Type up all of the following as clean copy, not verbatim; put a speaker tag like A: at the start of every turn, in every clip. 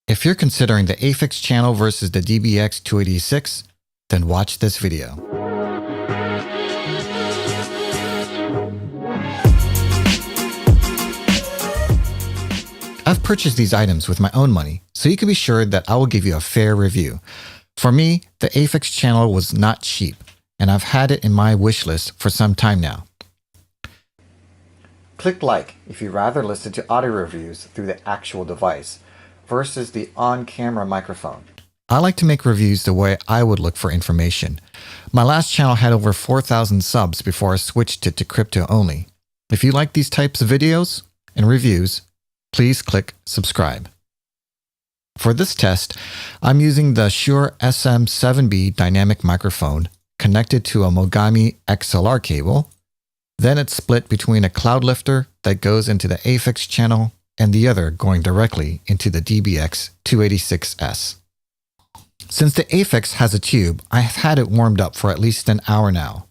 A: If you're considering the Aphex Channel versus the DBX 286, then watch this video. I've purchased these items with my own money, so you can be sure that I will give you a fair review. For me, the Aphex Channel was not cheap, and I've had it in my wish list for some time now. Click like if you'd rather listen to audio reviews through the actual device versus the on-camera microphone. I like to make reviews the way I would look for information. My last channel had over 4,000 subs before I switched it to crypto only. If you like these types of videos and reviews, please click subscribe. For this test, I'm using the Shure SM7B dynamic microphone connected to a Mogami XLR cable. Then it's split between a Cloudlifter that goes into the Aphex Channel and the other going directly into the DBX 286s. Since the Aphex has a tube, I have had it warmed up for at least an hour now.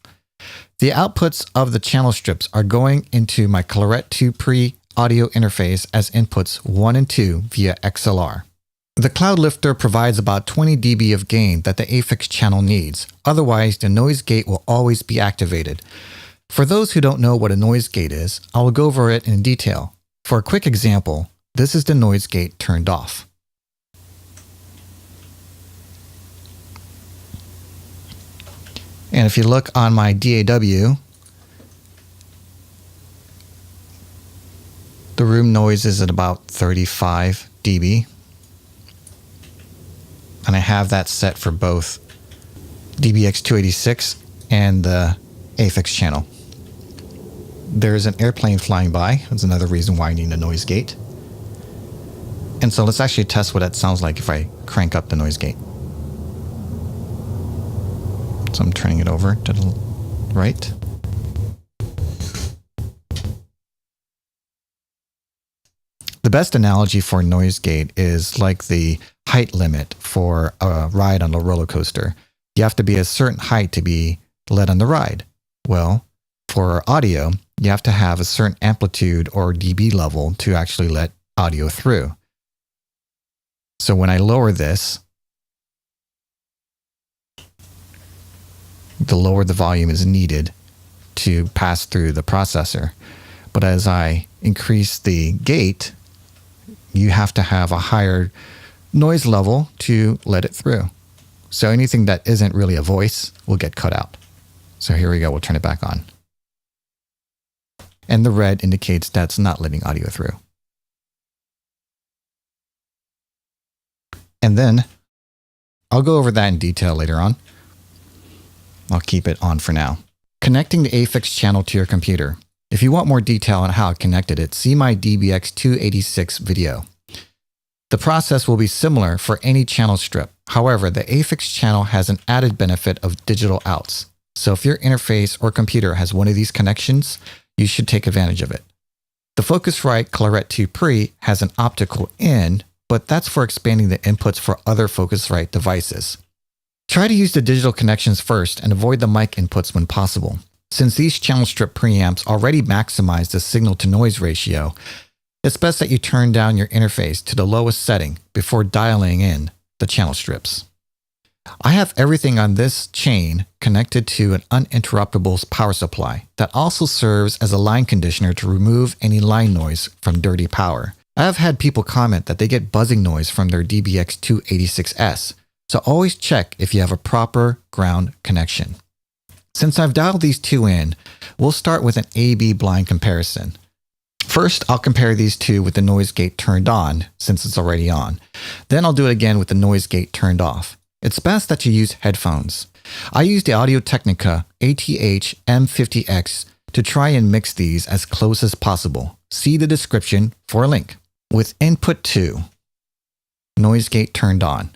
A: The outputs of the channel strips are going into my Clarett 2 Pre audio interface as inputs 1 and 2 via XLR. The Cloudlifter provides about 20 dB of gain that the Aphex Channel needs, otherwise the noise gate will always be activated. For those who don't know what a noise gate is, I will go over it in detail. For a quick example, this is the noise gate turned off. And if you look on my DAW, the room noise is at about 35 dB. And I have that set for both DBX 286 and the Aphex Channel. There's an airplane flying by. That's another reason why I need a noise gate. And so let's actually test what that sounds like if I crank up the noise gate. So I'm turning it over to the right. The best analogy for a noise gate is like the height limit for a ride on a roller coaster. You have to be a certain height to be let on the ride. Well, for audio, you have to have a certain amplitude or dB level to actually let audio through. So when I lower this, the lower the volume is needed to pass through the processor. But as I increase the gate, you have to have a higher noise level to let it through. So anything that isn't really a voice will get cut out. So here we go, we'll turn it back on. And the red indicates that's not letting audio through. And then I'll go over that in detail later on. I'll keep it on for now. Connecting the Aphex Channel to your computer. If you want more detail on how I connected it, see my DBX 286 video. The process will be similar for any channel strip. However, the Aphex Channel has an added benefit of digital outs. So if your interface or computer has one of these connections, you should take advantage of it. The Focusrite Clarett 2 Pre has an optical in, but that's for expanding the inputs for other Focusrite devices. Try to use the digital connections first and avoid the mic inputs when possible. Since these channel strip preamps already maximize the signal-to-noise ratio, it's best that you turn down your interface to the lowest setting before dialing in the channel strips. I have everything on this chain connected to an uninterruptible power supply that also serves as a line conditioner to remove any line noise from dirty power. I have had people comment that they get buzzing noise from their DBX 286s, so always check if you have a proper ground connection. Since I've dialed these two in, we'll start with an A/B blind comparison. First, I'll compare these two with the noise gate turned on, since it's already on. Then I'll do it again with the noise gate turned off. It's best that you use headphones. I use the Audio-Technica ATH M50X to try and mix these as close as possible. See the description for a link. With input 2, noise gate turned on.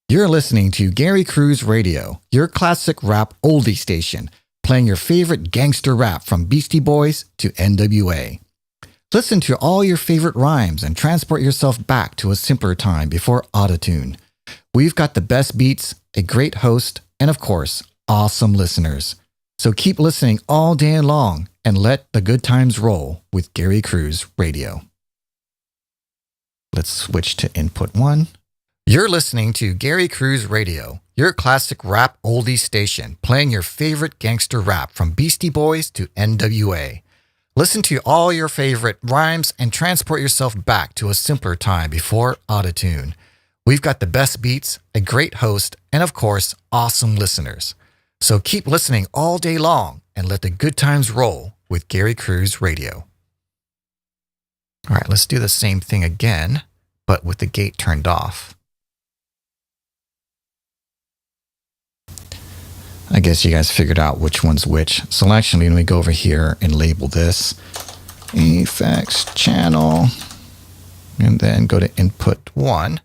A: You're listening to Gary Cruz Radio, your classic rap oldie station, playing your favorite gangster rap from Beastie Boys to NWA. Listen to all your favorite rhymes and transport yourself back to a simpler time before autotune. We've got the best beats, a great host, and of course, awesome listeners. So keep listening all day long and let the good times roll with Gary Cruz Radio. Let's switch to input 1. You're listening to Gary Cruz Radio, your classic rap oldie station, playing your favorite gangster rap from Beastie Boys to NWA. Listen to all your favorite rhymes and transport yourself back to a simpler time before autotune. We've got the best beats, a great host, and of course, awesome listeners. So keep listening all day long and let the good times roll with Gary Cruz Radio. All right, let's do the same thing again, but with the gate turned off. I guess you guys figured out which one's which. So actually, let me go over here and label this Aphex Channel, and then go to input 1.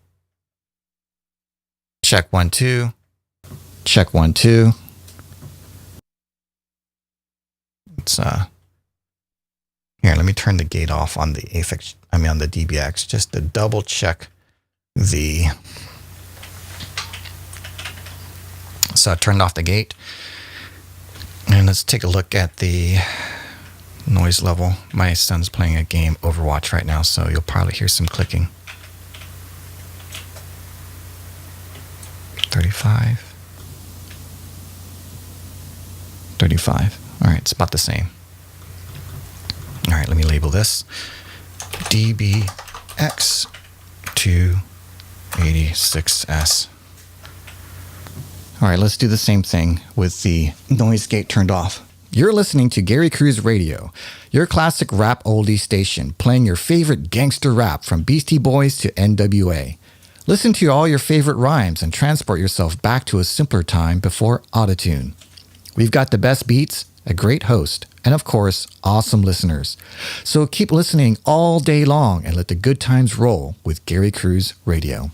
A: Check 1, 2. Check 1, 2. It's here. Let me turn the gate off on the on the DBX, just to double check the. So I turned off the gate, and let's take a look at the noise level. My son's playing a game, Overwatch, right now, so you'll probably hear some clicking. 35. 35. All right, it's about the same. All right, let me label this DBX 286s. All right, let's do the same thing with the noise gate turned off. You're listening to Gary Cruz Radio, your classic rap oldie station, playing your favorite gangster rap from Beastie Boys to NWA. Listen to all your favorite rhymes and transport yourself back to a simpler time before autotune. We've got the best beats, a great host, and of course, awesome listeners. So keep listening all day long and let the good times roll with Gary Cruz Radio.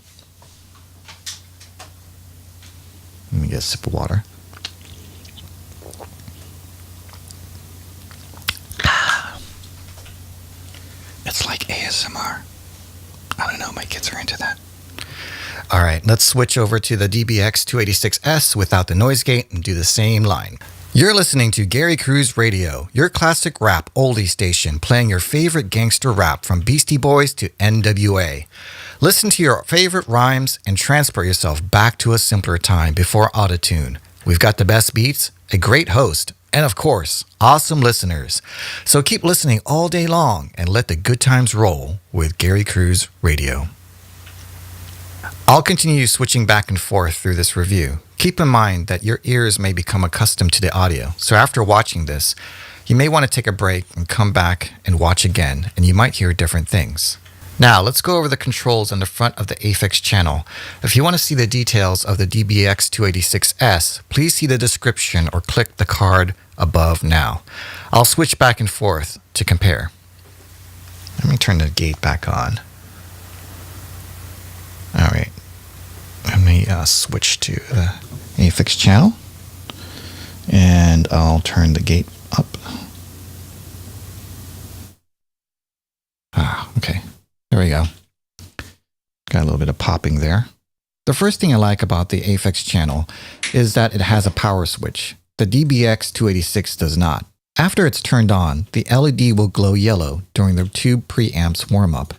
A: Let me get a sip of water. It's like ASMR. I don't know, my kids are into that. All right, let's switch over to the DBX 286s without the noise gate and do the same line. You're listening to Gary Cruz Radio, your classic rap oldie station, playing your favorite gangster rap from Beastie Boys to NWA. Listen to your favorite rhymes and transport yourself back to a simpler time before autotune. We've got the best beats, a great host, and of course, awesome listeners. So keep listening all day long and let the good times roll with Gary Cruz Radio. I'll continue switching back and forth through this review. Keep in mind that your ears may become accustomed to the audio, so after watching this, you may want to take a break and come back and watch again, and you might hear different things. Now, let's go over the controls on the front of the Aphex Channel. If you want to see the details of the DBX 286s, please see the description or click the card above now. I'll switch back and forth to compare. Let me turn the gate back on. All right. Let me switch to the Aphex Channel, and I'll turn the gate up. Okay. There we go. Got a little bit of popping there. The first thing I like about the Aphex Channel is that it has a power switch. The DBX 286 does not. After it's turned on, the LED will glow yellow during the tube preamps warm-up.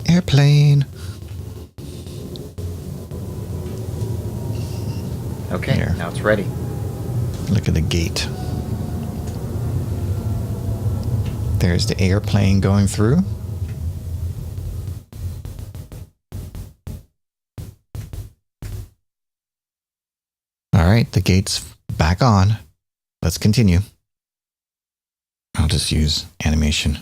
A: Airplane. Okay, here. Now it's ready. Look at the gate. There's the airplane going through. All right, the gate's back on. Let's continue. I'll just use animation.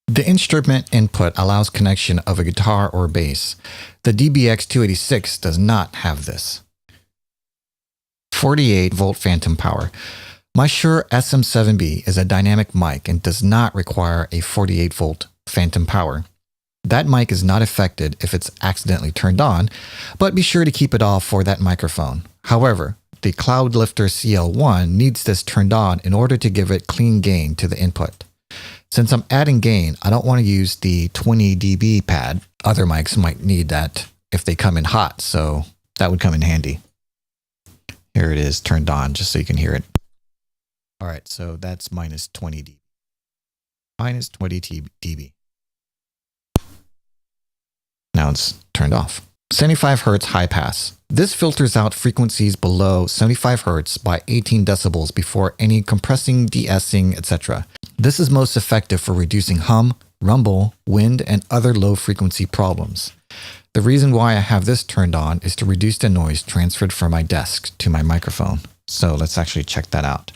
A: The instrument input allows connection of a guitar or bass. The DBX 286 does not have this. 48-volt phantom power. My Shure SM7B is a dynamic mic and does not require a 48-volt phantom power. That mic is not affected if it's accidentally turned on, but be sure to keep it off for that microphone. However, the Cloudlifter CL1 needs this turned on in order to give it clean gain to the input. Since I'm adding gain, I don't want to use the 20 dB pad. Other mics might need that if they come in hot, so that would come in handy. Here it is turned on just so you can hear it. All right, so that's minus 20 dB. Minus 20 dB. Now it's turned off. 75 Hz high pass. This filters out frequencies below 75 Hz by 18 decibels before any compressing, de-essing, etc. This is most effective for reducing hum, rumble, wind, and other low frequency problems. The reason why I have this turned on is to reduce the noise transferred from my desk to my microphone. So let's actually check that out.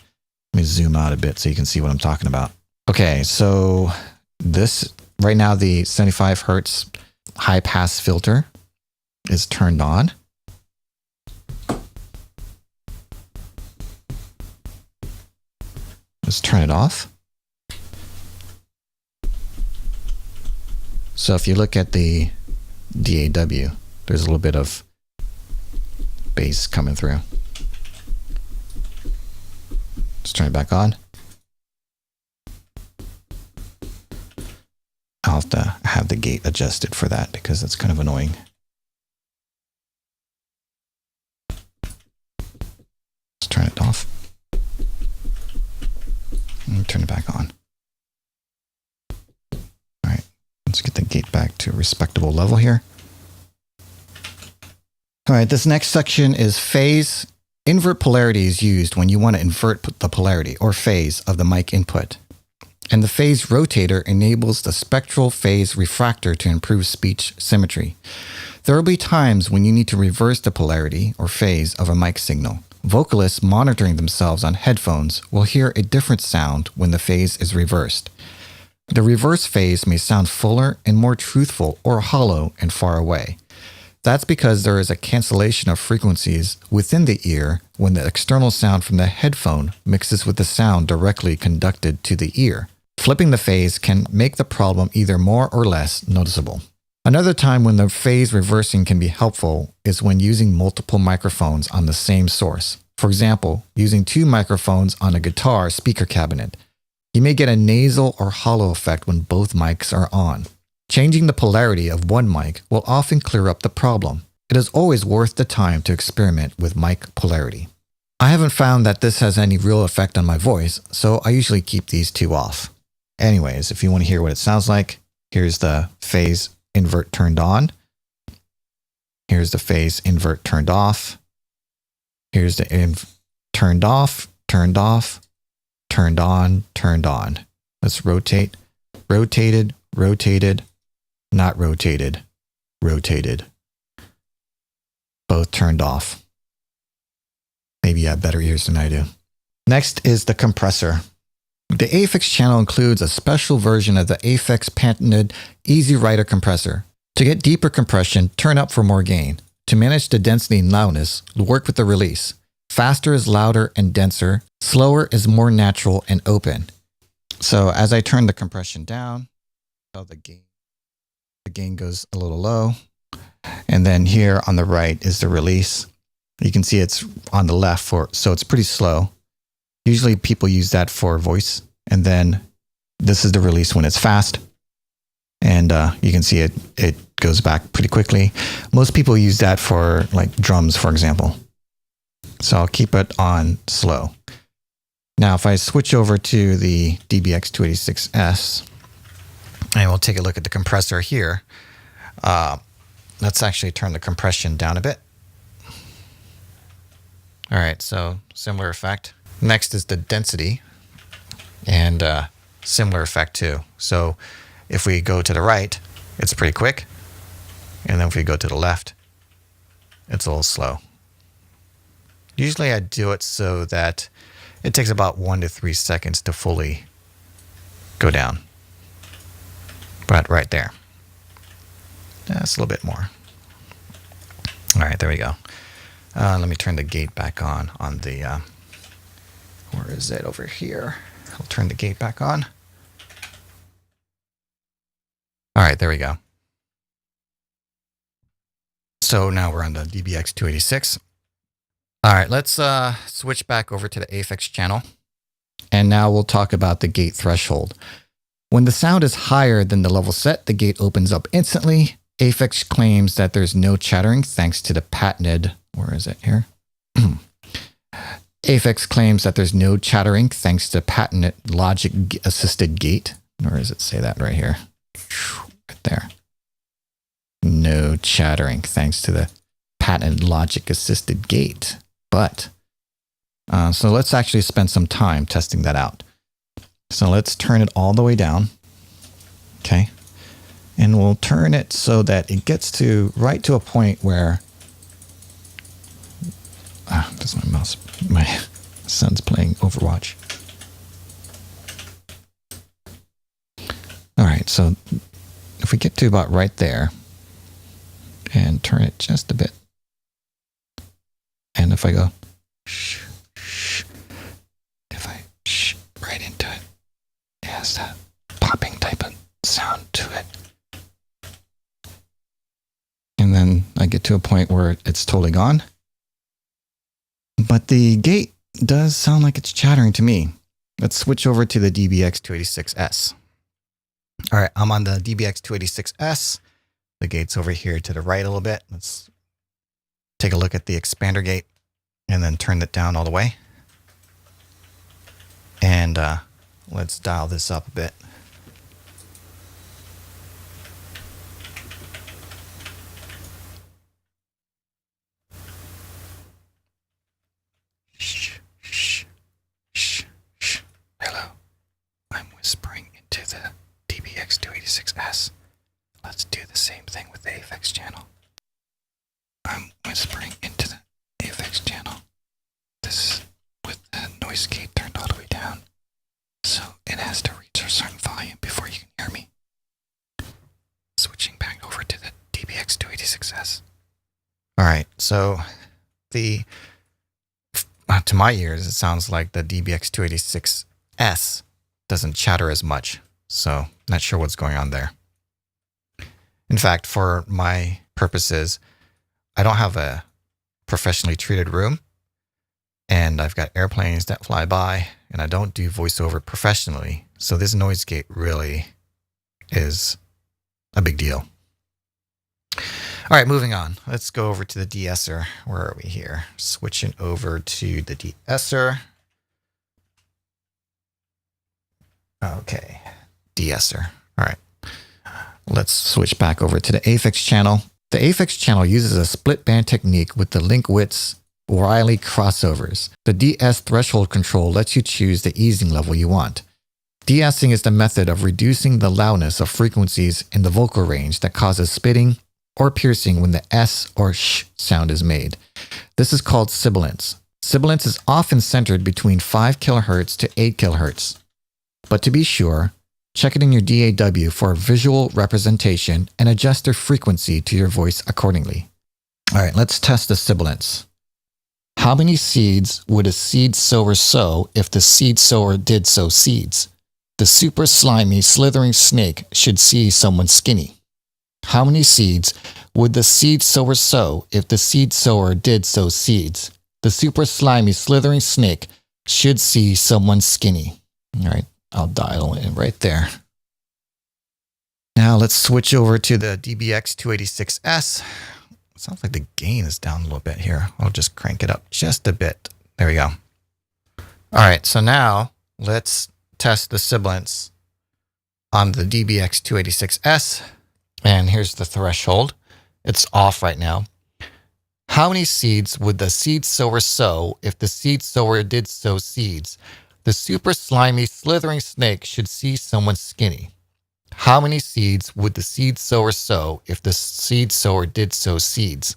A: Let me zoom out a bit so you can see what I'm talking about. Okay, so this, right now the 75 Hz high pass filter is turned on. Let's turn it off. So if you look at the DAW, there's a little bit of bass coming through. Let's turn it back on. I'll have to have the gate adjusted for that because it's kind of annoying. Let's turn it off. And turn it back on. All right, let's get the gate back to a respectable level here. All right, this next section is phase. Invert polarity is used when you want to invert the polarity or phase of the mic input. And the phase rotator enables the spectral phase refractor to improve speech symmetry. There will be times when you need to reverse the polarity or phase of a mic signal. Vocalists monitoring themselves on headphones will hear a different sound when the phase is reversed. The reverse phase may sound fuller and more truthful or hollow and far away. That's because there is a cancellation of frequencies within the ear when the external sound from the headphone mixes with the sound directly conducted to the ear. Flipping the phase can make the problem either more or less noticeable. Another time when the phase reversing can be helpful is when using multiple microphones on the same source. For example, using 2 microphones on a guitar speaker cabinet. You may get a nasal or hollow effect when both mics are on. Changing the polarity of one mic will often clear up the problem. It is always worth the time to experiment with mic polarity. I haven't found that this has any real effect on my voice, so I usually keep these 2 off. Anyways, if you want to hear what it sounds like, here's the phase invert turned on. Here's the phase invert turned off. Here's the turned off, turned off, turned on, turned on. Let's rotate. Rotated, rotated, not rotated, rotated. Both turned off. Maybe you have better ears than I do. Next is the compressor. The Aphex channel includes a special version of the Aphex patented Easy Rider compressor. To get deeper compression, turn up for more gain. To manage the density and loudness, work with the release. Faster is louder and denser. Slower is more natural and open. So as I turn the compression down, the gain goes a little low. And then here on the right is the release. You can see it's on the left, so it's pretty slow. Usually people use that for voice. And then this is the release when it's fast. And you can see it goes back pretty quickly. Most people use that for like drums, for example. So I'll keep it on slow. Now, if I switch over to the DBX 286s, and we'll take a look at the compressor here. Let's actually turn the compression down a bit. All right, so similar effect. Next is the density, and similar effect too. So if we go to the right, it's pretty quick. And then if we go to the left, it's a little slow. Usually I do it so that it takes about 1 to 3 seconds to fully go down. But right there. That's a little bit more. All right, there we go. Let me turn the gate back on the, where is it? Over here. I'll turn the gate back on. All right, there we go. So now we're on the DBX 286. All right, let's switch back over to the Aphex channel. And now we'll talk about the gate threshold. When the sound is higher than the level set, the gate opens up instantly. Aphex claims that there's no chattering thanks to the patented, where is it here? Aphex claims that there's no chattering thanks to patented logic-assisted gate. Or does it say that right here? Right there. No chattering thanks to the patented logic-assisted gate. But, so let's actually spend some time testing that out. So let's turn it all the way down. Okay. And we'll turn it so that it gets to right to a point where that's my mouse. My son's playing Overwatch. All right, so if we get to about right there and turn it just a bit, and if I go shh, shh, if I shh right into it, it has that popping type of sound to it. And then I get to a point where it's totally gone. But the gate does sound like it's chattering to me. Let's switch over to the DBX 286s. All right, I'm on the DBX 286s. The gate's over here to the right a little bit. Let's take a look at the expander gate and then turn it down all the way. And let's dial this up a bit. Shh, shh, shh, shh. Hello. I'm whispering into the DBX 286s. Let's do the same thing with the Aphex channel. I'm whispering into the Aphex channel. This is with the noise gate turned all the way down. So it has to reach a certain volume before you can hear me. Switching back over to the DBX 286s. Alright, so to my ears, it sounds like the DBX 286s doesn't chatter as much. So not sure what's going on there. In fact, for my purposes, I don't have a professionally treated room, and I've got airplanes that fly by, and I don't do voiceover professionally. So this noise gate really is a big deal. All right, moving on. Let's go over to the de-esser. Where are we here? Switching over to the de-esser. Okay, de-esser. All right. Let's switch back over to the Aphex channel. The Aphex channel uses a split band technique with the link widths Riley crossovers. The DS threshold control lets you choose the easing level you want. De-essing is the method of reducing the loudness of frequencies in the vocal range that causes spitting or piercing when the S or sh sound is made. This is called sibilance. Sibilance is often centered between 5 kHz to 8 kHz. But to be sure, check it in your DAW for a visual representation and adjust the frequency to your voice accordingly. All right, let's test the sibilance. How many seeds would a seed sower sow if the seed sower did sow seeds? The super slimy, slithering snake should see someone skinny. How many seeds would the seed sower sow if the seed sower did sow seeds? The super slimy, slithering snake should see someone skinny. All right, I'll dial in right there. Now let's switch over to the DBX 286s. Sounds like the gain is down a little bit here. I'll just crank it up just a bit. There we go. All right, so now let's test the sibilance on the DBX 286s. And here's the threshold. It's off right now. How many seeds would the seed sower sow if the seed sower did sow seeds? The super slimy, slithering snake should see someone skinny. How many seeds would the seed sower sow if the seed sower did sow seeds?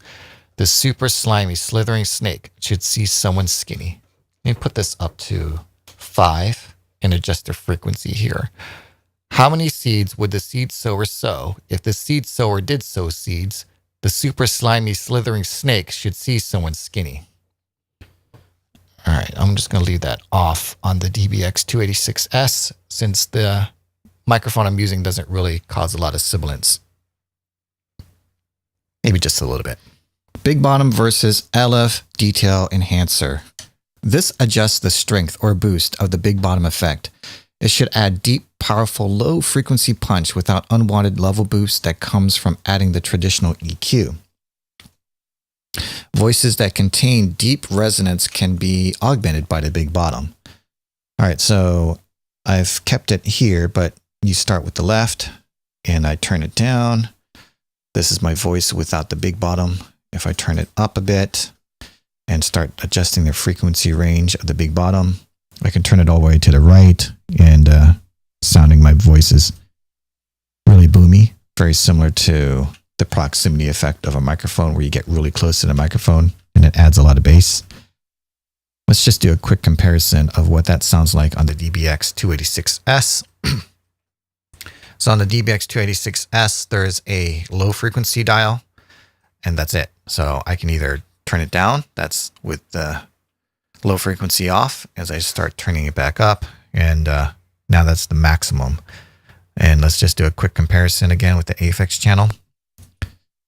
A: The super slimy, slithering snake should see someone skinny. Let me put this up to 5 and adjust the frequency here. How many seeds would the seed sower sow if the seed sower did sow seeds? The super slimy, slithering snake should see someone skinny. All right, I'm just going to leave that off on the DBX 286s since the microphone I'm using doesn't really cause a lot of sibilance. Maybe just a little bit. Big bottom versus LF detail enhancer. This adjusts the strength or boost of the big bottom effect. It should add deep, powerful, low frequency punch without unwanted level boost that comes from adding the traditional EQ. Voices that contain deep resonance can be augmented by the big bottom. All right, so I've kept it here, but you start with the left and I turn it down. This is my voice without the big bottom. If I turn it up a bit and start adjusting the frequency range of the big bottom, I can turn it all the way to the right, and sounding my voice is really boomy, very similar to the proximity effect of a microphone where you get really close to the microphone and it adds a lot of bass. Let's just do a quick comparison of what that sounds like on the DBX 286s. So on the DBX 286s, there is a low frequency dial, and that's it. So I can either turn it down, that's with the low frequency off, as I start turning it back up, and now that's the maximum. And let's just do a quick comparison again with the Aphex channel.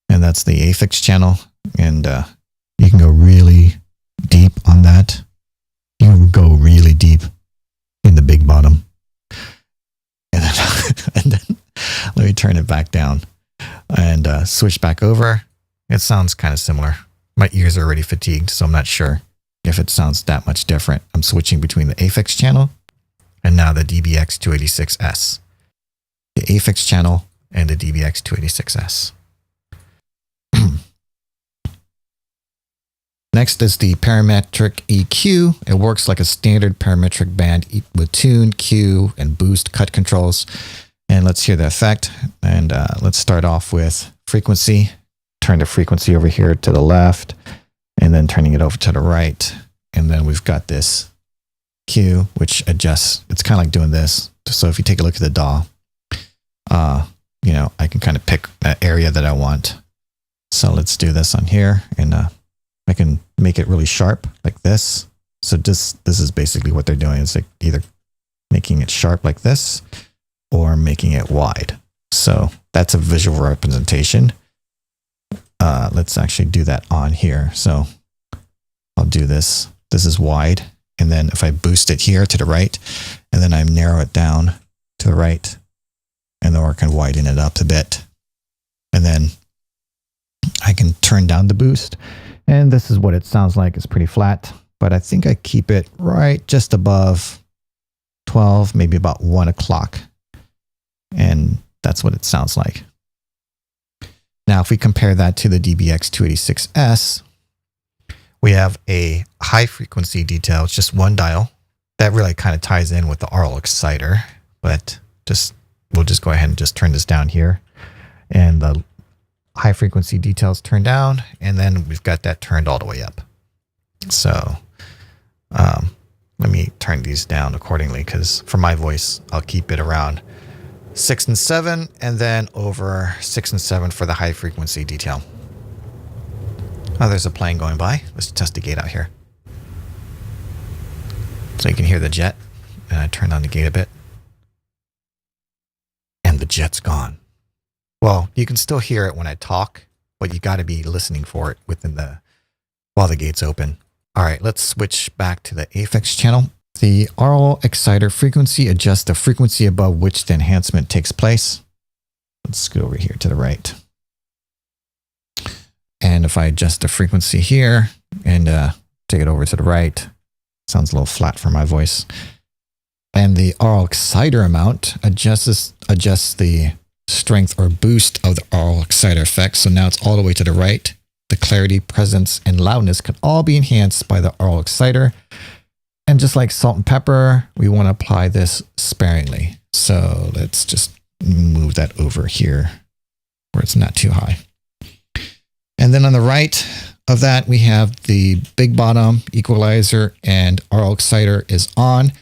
A: And that's the Aphex channel, and you can go really deep on that. You can go really deep in the big bottom. And then, and then let me turn it back down and switch back over. It sounds kind of similar. My ears are already fatigued, so I'm not sure if it sounds that much different. I'm switching between the Aphex channel and now the DBX 286s. The Aphex channel and the DBX 286s. Next is the parametric EQ. It works like a standard parametric band with tune, cue, and boost cut controls. And let's hear the effect. And let's start off with frequency. Turn the frequency over here to the left, and then turning it over to the right. And then we've got this cue, which adjusts. It's kind of like doing this. So if you take a look at the DAW, you know, I can kind of pick that area that I want. So let's do this on here, and I can make it really sharp like this. So this is basically what they're doing. It's like either making it sharp like this or making it wide. So that's a visual representation. Let's actually do that on here. So I'll do this. This is wide. And then if I boost it here to the right, and then I narrow it down to the right, and then I can widen it up a bit. And then I can turn down the boost. And this is what it sounds like. It's pretty flat, but I think I keep it right just above 12, maybe about 1 o'clock. And that's what it sounds like. Now, if we compare that to the DBX 286s, we have a high frequency detail. It's just one dial. That really kind of ties in with the aural exciter, but we'll just go ahead and just turn this down here. And the high frequency details turned down, and then we've got that turned all the way up. So let me turn these down accordingly, because for my voice, I'll keep it around 6 and 7, and then over 6 and 7 for the high frequency detail. Oh, there's a plane going by. Let's test the gate out here. So you can hear the jet, and I turned on the gate a bit, and the jet's gone. Well, you can still hear it when I talk, but you got to be listening for it while the gate's open. All right, let's switch back to the Aphex channel. The aural exciter frequency adjusts the frequency above which the enhancement takes place. Let's go over here to the right. And if I adjust the frequency here and take it over to the right, sounds a little flat for my voice. And the aural exciter amount adjusts the strength or boost of the aural exciter effect. So now it's all the way to the right. The clarity, presence, and loudness can all be enhanced by the aural exciter. And just like salt and pepper, we want to apply this sparingly. So let's just move that over here where it's not too high. And then on the right of that, we have the big bottom equalizer, and aural exciter is on.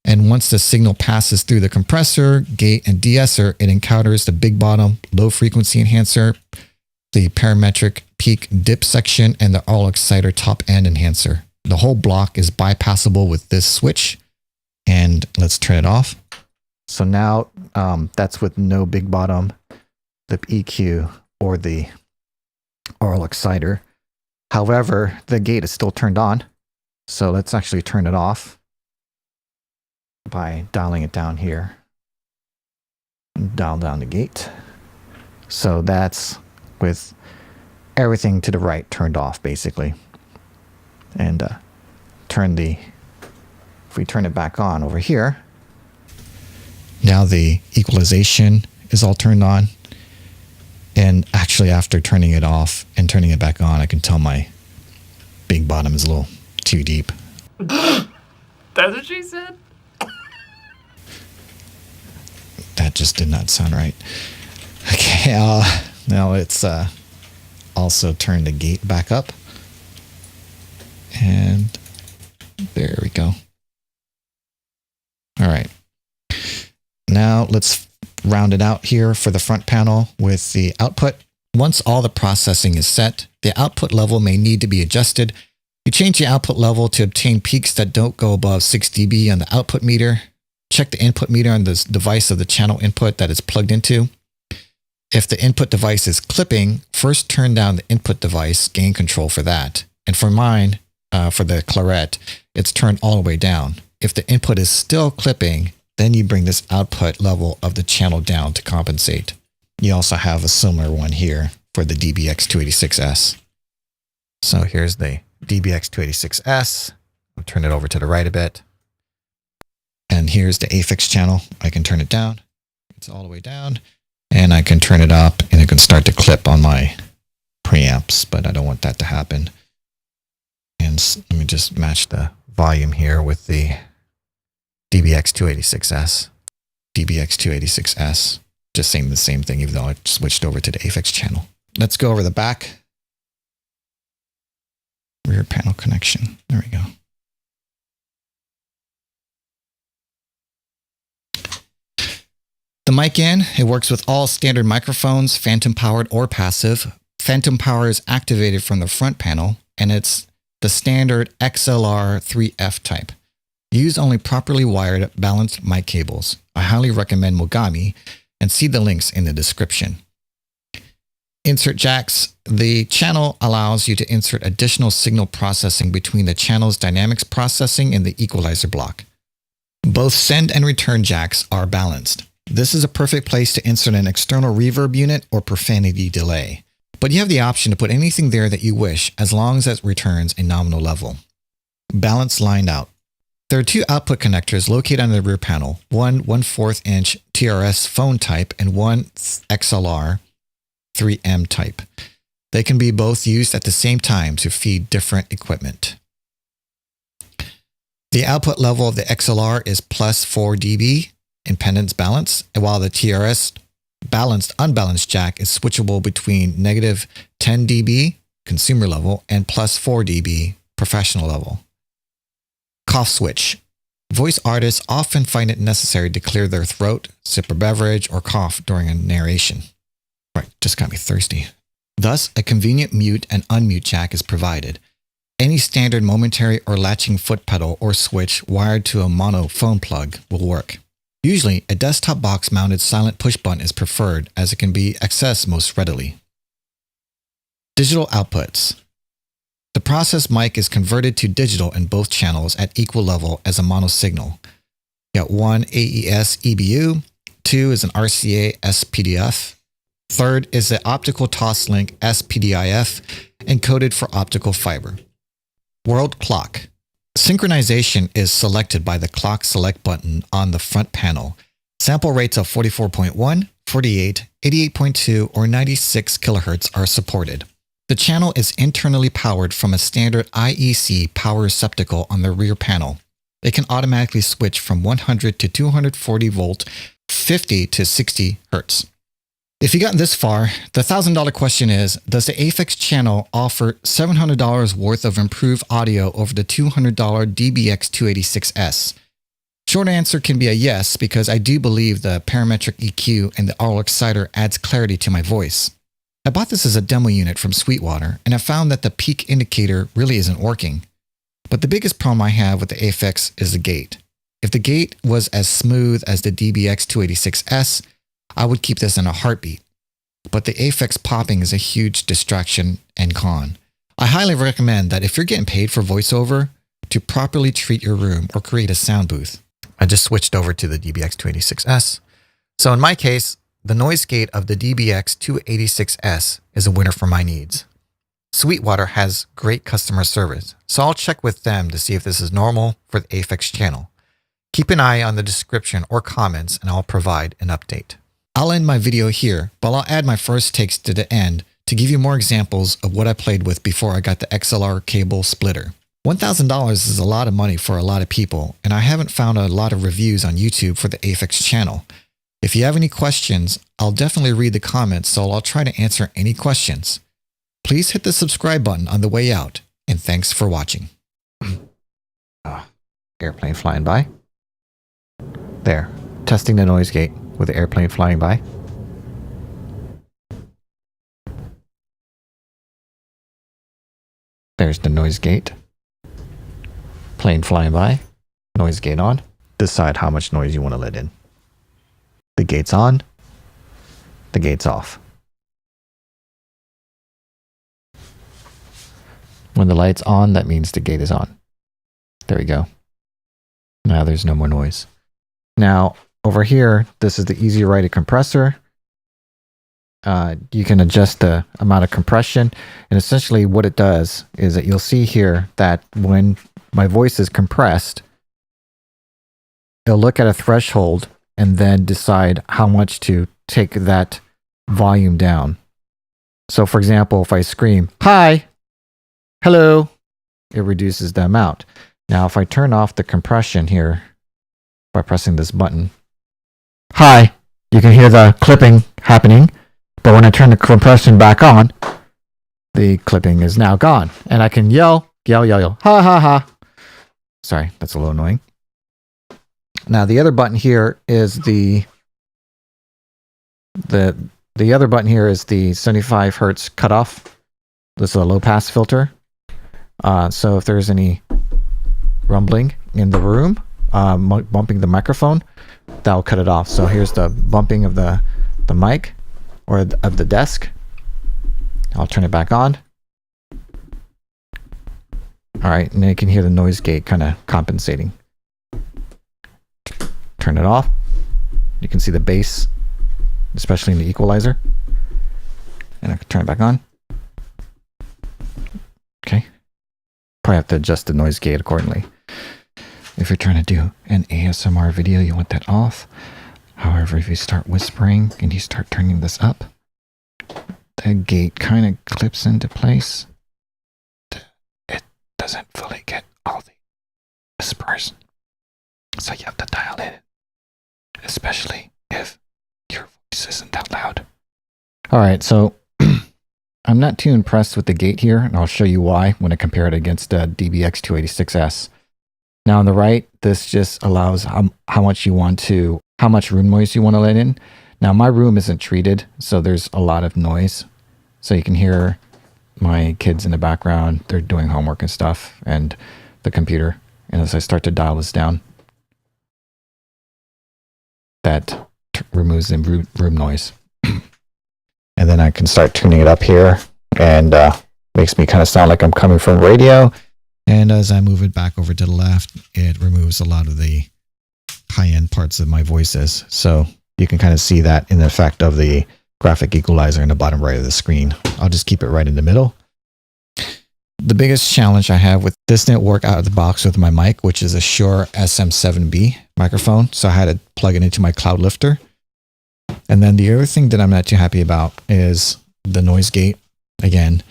A: And once the signal passes through the compressor, gate, and de-esser, it encounters the big bottom low frequency enhancer, the parametric peak dip section, and the aural exciter top end enhancer. The whole block is bypassable with this switch. And let's turn it off. So now that's with no big bottom, the EQ, or the aural exciter. However, the gate is still turned on. So let's actually turn it off by dialing it down here. Dial down the gate. So that's with everything to the right turned off basically. And if we turn it back on over here, now the equalization is all turned on. And actually after turning it off and turning it back on, I can tell my big bottom is a little too deep.
B: That's what she said?
A: That just did not sound right. Okay, now let's also turn the gate back up. And there we go. All right. Now let's round it out here for the front panel with the output. Once all the processing is set, the output level may need to be adjusted. You change the output level to obtain peaks that don't go above 6 dB on the output meter. Check the input meter on the device of the channel input that is plugged into. If the input device is clipping, first turn down the input device gain control for that. And for mine, for the Clarett, it's turned all the way down. If the input is still clipping, then you bring this output level of the channel down to compensate. You also have a similar one here for the DBX 286s. So here's the DBX 286s. I'll turn it over to the right a bit. And here's the Aphex channel. I can turn it down. It's all the way down. And I can turn it up and it can start to clip on my preamps, but I don't want that to happen. And let me just match the volume here with the DBX 286s. DBX 286s. Just saying the same thing, even though I switched over to the Aphex channel. Let's go over the back. Rear panel connection. There we go. The mic in, it works with all standard microphones, phantom powered or passive. Phantom power is activated from the front panel, and it's the standard XLR 3F type. Use only properly wired, balanced mic cables. I highly recommend Mogami, and see the links in the description. Insert jacks. The channel allows you to insert additional signal processing between the channel's dynamics processing and the equalizer block. Both send and return jacks are balanced. This is a perfect place to insert an external reverb unit or profanity delay. But you have the option to put anything there that you wish as long as it returns a nominal level. Balance lined out. There are two output connectors located on the rear panel, one 1/4 inch TRS phone type and one XLR 3M type. They can be both used at the same time to feed different equipment. The output level of the XLR is plus 4 dB impedance balance, and while the TRS balanced unbalanced jack is switchable between negative 10 dB consumer level and plus 4 dB professional level. Cough switch. Voice artists often find it necessary to clear their throat, sip a beverage, or cough during a narration. Right, just got me thirsty. Thus, a convenient mute and unmute jack is provided. Any standard momentary or latching foot pedal or switch wired to a mono phone plug will work. Usually, a desktop box mounted silent push button is preferred as it can be accessed most readily. Digital outputs. The process mic is converted to digital in both channels at equal level as a mono signal. You got one AES EBU, two is an RCA SPDIF, third is the optical toslink SPDIF encoded for optical fiber. World clock. Synchronization is selected by the clock select button on the front panel. Sample rates of 44.1, 48, 88.2, or 96 kHz are supported. The channel is internally powered from a standard IEC power receptacle on the rear panel. It can automatically switch from 100 to 240 volt, 50 to 60 Hz. If you got this far, the $1,000 question is, does the Aphex channel offer $700 worth of improved audio over the $200 DBX 286s? Short answer can be a yes, because I do believe the parametric EQ and the aural exciter adds clarity to my voice. I bought this as a demo unit from Sweetwater, and I found that the peak indicator really isn't working. But the biggest problem I have with the Aphex is the gate. If the gate was as smooth as the DBX 286s, I would keep this in a heartbeat. But the Aphex popping is a huge distraction and con. I highly recommend that if you're getting paid for voiceover, to properly treat your room or create a sound booth. I just switched over to the DBX 286s. So in my case, the noise gate of the DBX 286s is a winner for my needs. Sweetwater has great customer service, so I'll check with them to see if this is normal for the Aphex channel. Keep an eye on the description or comments and I'll provide an update. I'll end my video here, but I'll add my first takes to the end to give you more examples of what I played with before I got the XLR cable splitter. $1,000 is a lot of money for a lot of people, and I haven't found a lot of reviews on YouTube for the Aphex channel. If you have any questions, I'll definitely read the comments, so I'll try to answer any questions. Please hit the subscribe button on the way out, and thanks for watching. Airplane flying by. There, testing the noise gate with the airplane flying by. There's the noise gate. Plane flying by. Noise gate on. Decide how much noise you want to let in. The gate's on. The gate's off. When the light's on, that means the gate is on. There we go. Now there's no more noise. Now, over here, this is the easy rated compressor. You can adjust the amount of compression. And essentially what it does is that you'll see here that when my voice is compressed, it'll look at a threshold and then decide how much to take that volume down. So for example, if I scream, "Hi, hello," it reduces the amount. Now, if I turn off the compression here by pressing this button, "Hi," you can hear the clipping happening. But when I turn the compression back on, the clipping is now gone. And I can yell, ha, ha, ha. Sorry, that's a little annoying. Now, the other button here is the other button here is the 75 hertz cutoff. This is a low pass filter. So if there's any rumbling in the room, bumping the microphone, that'll cut it off. So here's the bumping of the mic or of the desk. I'll turn it back on. All right, and then you can hear the noise gate kind of compensating. Turn it off. You can see the bass, especially in the equalizer. And I can turn it back on. Okay. Probably have to adjust the noise gate accordingly. If you're trying to do an ASMR video, you want that off. However, if you start whispering and you start turning this up, the gate kind of clips into place. It doesn't fully get all the whispers. So you have to dial it, especially if your voice isn't that loud. All right, so I'm not too impressed with the gate here, and I'll show you why when I compare it against the DBX 286s. Now on the right, this just allows how much room noise you want to let in. Now my room isn't treated, so there's a lot of noise. So you can hear my kids in the background. They're doing homework and stuff, and the computer. And as I start to dial this down, that removes the room noise. And then I can start tuning it up here, and makes me kind of sound like I'm coming from radio. And as I move it back over to the left, it removes a lot of the high-end parts of my voices. So you can kind of see that in the effect of the graphic equalizer in the bottom right of the screen. I'll just keep it right in the middle. The biggest challenge I have with this didn't work out of the box with my mic, which is a Shure SM7B microphone. So I had to plug it into my Cloudlifter. And then the other thing that I'm not too happy about is the noise gate. Again,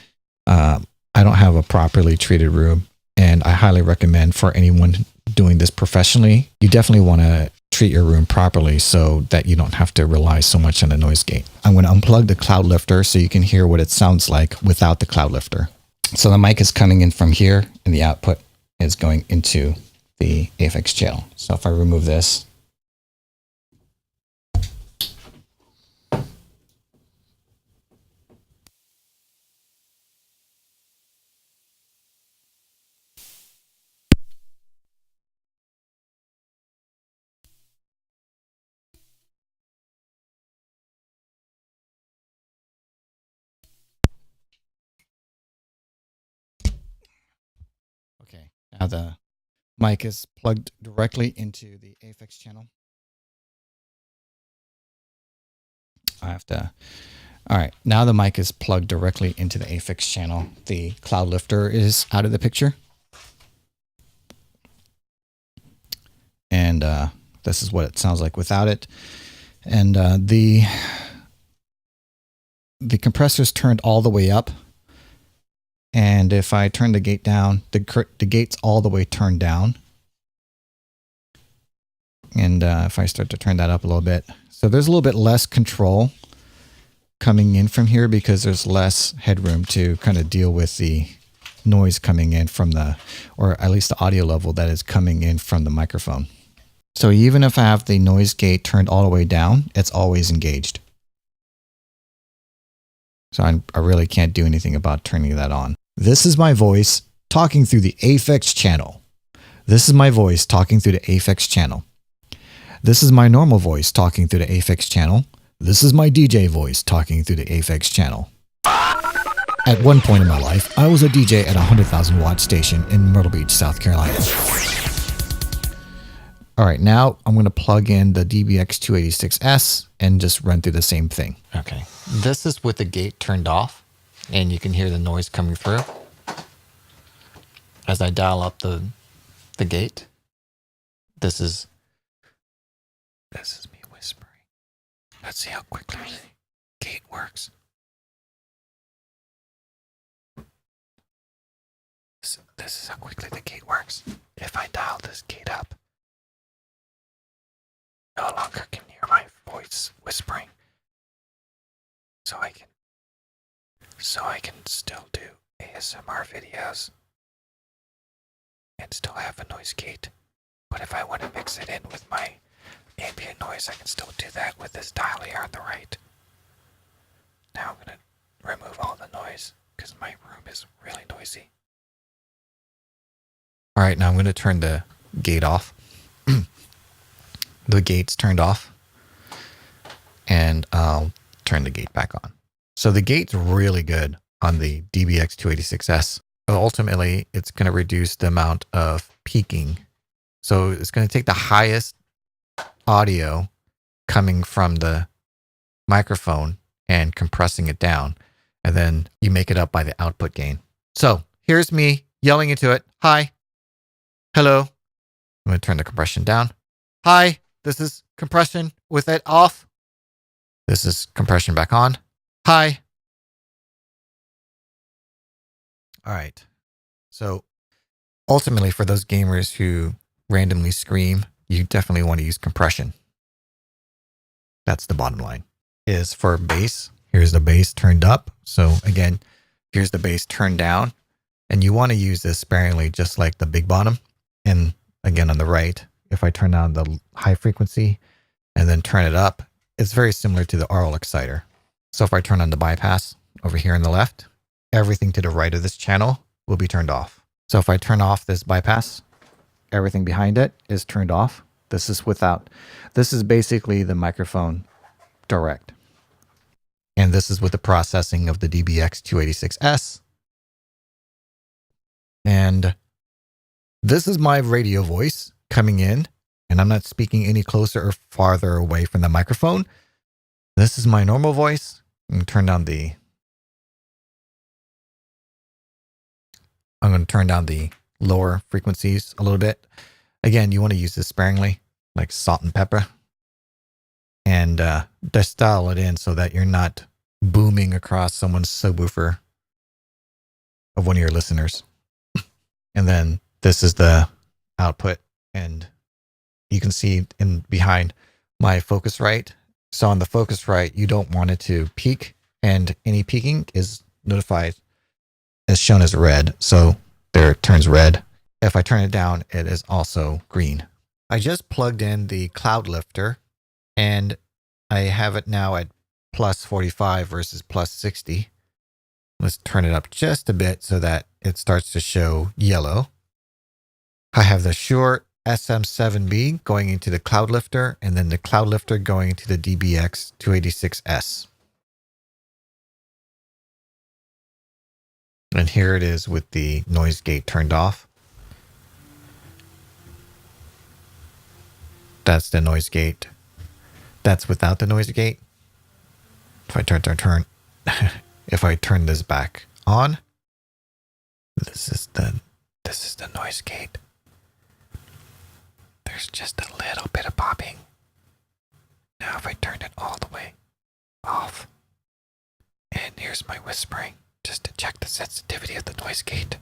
A: I don't have a properly treated room, and I highly recommend for anyone doing this professionally, you definitely want to treat your room properly so that you don't have to rely so much on the noise gate. I'm going to unplug the Cloudlifter so you can hear what it sounds like without the Cloudlifter. So the mic is coming in from here, and the output is going into the Aphex channel. So if I remove this, okay, now the mic is plugged directly into the Aphex channel. I have to All right, now the mic is plugged directly into the Aphex channel. The Cloudlifter is out of the picture. And this is what it sounds like without it. And the compressor's turned all the way up. And if I turn the gate down, the gate's all the way turned down. And if I start to turn that up a little bit. So there's a little bit less control coming in from here because there's less headroom to kind of deal with the noise coming in from or at least the audio level that is coming in from the microphone. So even if I have the noise gate turned all the way down, it's always engaged. So I really can't do anything about turning that on. This is my voice talking through the Aphex channel. This is my voice talking through the Aphex channel. This is my normal voice talking through the Aphex channel. This is my DJ voice talking through the Aphex channel. At one point in my life, I was a DJ at a 100,000 watt station in Myrtle Beach, South Carolina. All right, now I'm going to plug in the DBX 286s and just run through the same thing. Okay, this is with the gate turned off, and you can hear the noise coming through as I dial up the gate. This is me whispering. Let's see how quickly the gate works. This is how quickly the gate works. If I dial this gate up, no longer can hear my voice whispering. So I can still do ASMR videos and still have a noise gate. But if I want to mix it in with my ambient noise, I can still do that with this dial here on the right. Now I'm going to remove all the noise because my room is really noisy. All right, now I'm going to turn the gate off. The gate's turned off. And I'll turn the gate back on. So the gate's really good on the DBX 286s. Ultimately, it's going to reduce the amount of peaking. So it's going to take the highest audio coming from the microphone and compressing it down. And then you make it up by the output gain. So here's me yelling into it. Hi. Hello. I'm going to turn the compression down. Hi. This is compression with it off. This is compression back on. Hi. All right. So ultimately, for those gamers who randomly scream, you definitely want to use compression. That's the bottom line. Is for bass. Here's the bass turned up. So again, here's the bass turned down. And you want to use this sparingly, just like the big bottom. And again, on the right, if I turn down the high frequency and then turn it up, it's very similar to the RL exciter. So if I turn on the bypass over here on the left, everything to the right of this channel will be turned off. So if I turn off this bypass, everything behind it is turned off. This is basically the microphone direct. And this is with the processing of the DBX 286s. And this is my radio voice coming in, and I'm not speaking any closer or farther away from the microphone. This is my normal voice. I'm going to turn down the lower frequencies a little bit. Again, you want to use this sparingly, like salt and pepper. And just dial it in so that you're not booming across someone's subwoofer of one of your listeners. And then this is the output. And you can see in behind my Focusrite. So on the Focusrite, you don't want it to peak, and any peaking is notified as shown as red. So there it turns red. If I turn it down, it is also green. I just plugged in the Cloudlifter, and I have it now at plus 45 versus plus 60. Let's turn it up just a bit so that it starts to show yellow. I have the Shure SM7B going into the Cloudlifter, and then the Cloudlifter going into the DBX 286s. And here it is with the noise gate turned off. That's the noise gate. That's without the noise gate. If I turn, if I turn this back on, this is the noise gate. There's just a little bit of popping. Now if I turn it all the way off, and here's my whispering, just to check the sensitivity of the noise gate.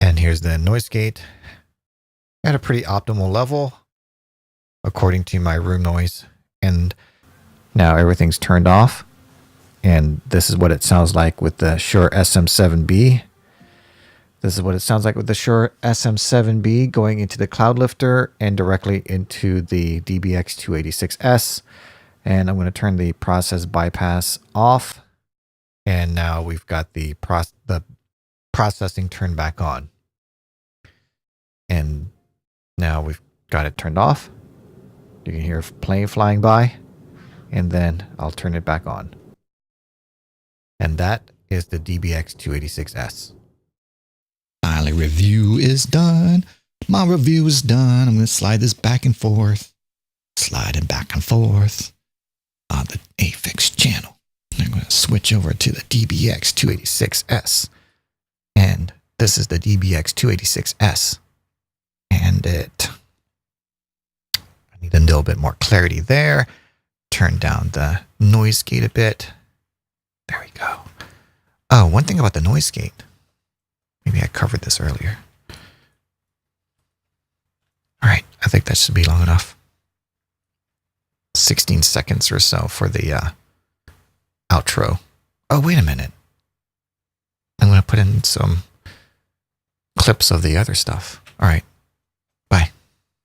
A: And here's the noise gate at a pretty optimal level, according to my room noise. And now everything's turned off. And this is what it sounds like with the Shure SM7B. This is what it sounds like with the Shure SM7B going into the Cloudlifter and directly into the DBX 286s. And I'm going to turn the process bypass off. And now we've got the processing turned back on. And now we've got it turned off. You can hear a plane flying by. And then I'll turn it back on. And that is the DBX 286s. Finally, review is done. My review is done. I'm going to slide this back and forth. Sliding back and forth on the Aphex channel. I'm going to switch over to the DBX 286s. And this is the DBX 286s. And I need a little bit more clarity there. Turn down the noise gate a bit. There we go. Oh, one thing about the noise gate. Maybe I covered this earlier. All right, I think that should be long enough. 16 seconds or so for the outro. Oh, wait a minute. I'm going to put in some clips of the other stuff. All right.